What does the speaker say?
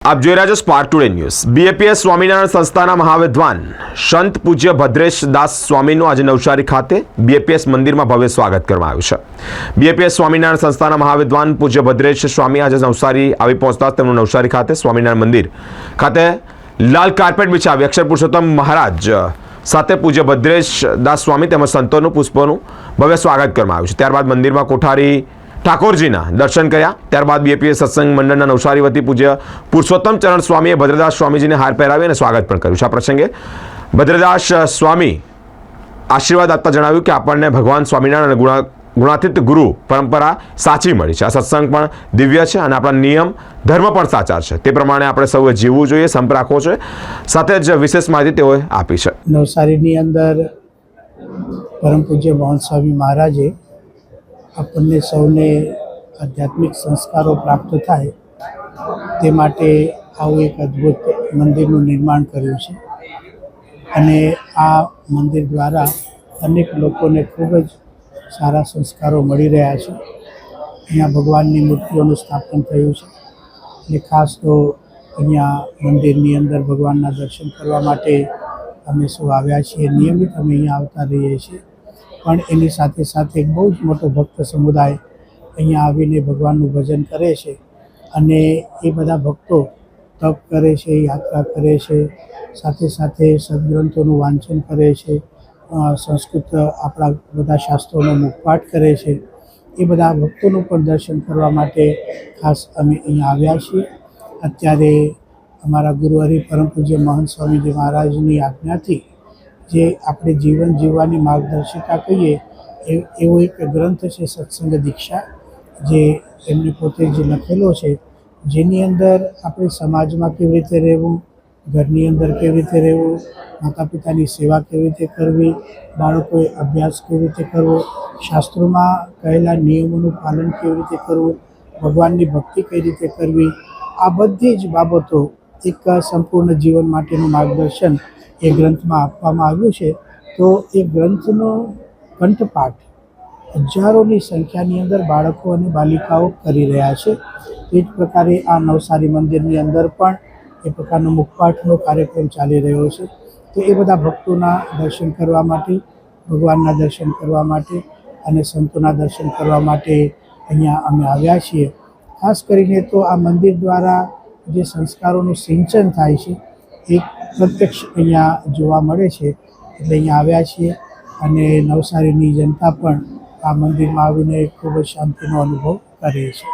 આપ જોઈ રહ્યા છો spark today news. BAPS Swaminarayan સંસ્થાના મહાવિદ્વાન સંત પૂજ્ય ભદ્રેશ દાસ સ્વામીનું આજે નવસારી ખાતે બીએપીએસ મંદિરમાં ભવ્ય સ્વાગત કરવામાં આવ્યું છે। બીએપીએસ સ્વામિનારાયણ સંસ્થાના મહાવિદ્વાન પૂજ્ય ભદ્રેશ સ્વામી આજે નવસારી આવી પહોંચતા તેમનું નવસારી ખાતે સ્વામિનારાયણ મંદિર ખાતે લાલ કાર્પેટ બિછાવી અક્ષર પુરુષોત્તમ મહારાજ સાથે પૂજ્ય ભદ્રેશ દાસ સ્વામી તેમજ સંતોનું પુષ્પોનું ભવ્ય સ્વાગત કરવામાં આવ્યું છે। ત્યારબાદ મંદિરમાં કોઠારી ઠાકોરજીના દર્શન કર્યા। ત્યારબાદ બીએપીએસ સત્સંગ મંડળના નવસારી વતી પૂજ્ય પુરુષોત્તમ ચરણ સ્વામીએ ભદ્રદાસ સ્વામીજીને હાર પહેરાવી અને સ્વાગત પણ કર્યું છે। આ પ્રસંગે ભદ્રદાસ સ્વામી આશીર્વાદ આપતા જણાવ્યું કે આપણને ભગવાન સ્વામિનારાયણ અને ગુણાતીત ગુરુ પરંપરા સાચી મળી છે। આ સત્સંગ પણ દિવ્ય છે અને આપણા નિયમ ધર્મ પણ સાચા છે, તે પ્રમાણે આપણે સૌએ જીવવું જોઈએ, સંપ રાખવો છે। સાથે જ વિશેષ માહિતી તેઓએ આપી છે। નવસારીની અંદર પરમ પૂજ્ય મહંત સ્વામી મહારાજે આપણને સૌને આધ્યાત્મિક સંસ્કારો પ્રાપ્ત થાય તે માટે આવું એક અદ્ભુત મંદિરનું નિર્માણ કર્યું છે અને આ મંદિર દ્વારા અનેક લોકોને ખૂબ જ સારા સંસ્કારો મળી રહ્યા છે। અહીંયા ભગવાનની મૂર્તિઓનું સ્થાપન થયું છે અને ખાસ તો અહીંયા મંદિરની અંદર ભગવાનના દર્શન કરવા માટે અમે સૌ આવ્યા છીએ। નિયમિત અમે અહીંયા આવતા રહીએ છીએ, પણ એની સાથે સાથે એક બહુ જ મોટો ભક્ત સમુદાય અહીંયા આવીને ભગવાનનું ભજન કરે છે અને એ બધા ભક્તો તપ કરે છે, યાત્રા કરે છે, સાથે સાથે સદગ્રંથોનું વાંચન કરે છે, સંસ્કૃત આપણા બધા શાસ્ત્રોનો મુખપાઠ કરે છે। એ બધા ભક્તોનું પણ દર્શન કરવા માટે ખાસ અમે અહીંયા આવ્યા છીએ। અત્યારે અમારા ગુરુ હરિ પરમ પૂજ્ય મહંત સ્વામીજી મહારાજની આજ્ઞાથી જે આપણે જીવન જીવવાની માર્ગદર્શિકા કહીએ એવો એક ગ્રંથ છે સત્સંગ દીક્ષા, જે એમને પોતે જ લખેલો છે, જેની અંદર આપણે સમાજમાં કેવી રીતે રહેવું, ઘરની અંદર કેવી રીતે રહેવું, માતા પિતાની સેવા કેવી રીતે કરવી, બાળકોએ અભ્યાસ કેવી રીતે કરવો, શાસ્ત્રોમાં કહેલા નિયમોનું પાલન કેવી રીતે કરવું, ભગવાનની ભક્તિ કઈ રીતે કરવી, આ બધી જ બાબતો એક સંપૂર્ણ જીવન માટેનું માર્ગદર્શન એ ગ્રંથમાં આપવામાં આવ્યું છે। તો એ ગ્રંથનો કંઠપાઠ હજારોની સંખ્યાની અંદર બાળકો અને બાલિકાઓ કરી રહ્યા છે। એ જ પ્રકારે આ નવસારી મંદિરની અંદર પણ એ પ્રકારનો મુખપાઠનો કાર્યક્રમ ચાલી રહ્યો છે। તો એ બધા ભક્તોના દર્શન કરવા માટે, ભગવાનના દર્શન કરવા માટે અને સંતોના દર્શન કરવા માટે અહીંયા અમે આવ્યા છીએ। ખાસ કરીને તો આ મંદિર દ્વારા જે સંસ્કારોનું સિંચન થાય છે એ પ્રત્યક્ષ અહીંયા જોવા મળે છે, એટલે અહીંયા આવ્યા છીએ અને નવસારીની જનતા પણ આ મંદિરમાં આવીને ખૂબ જ શાંતિનો અનુભવ કરે છે।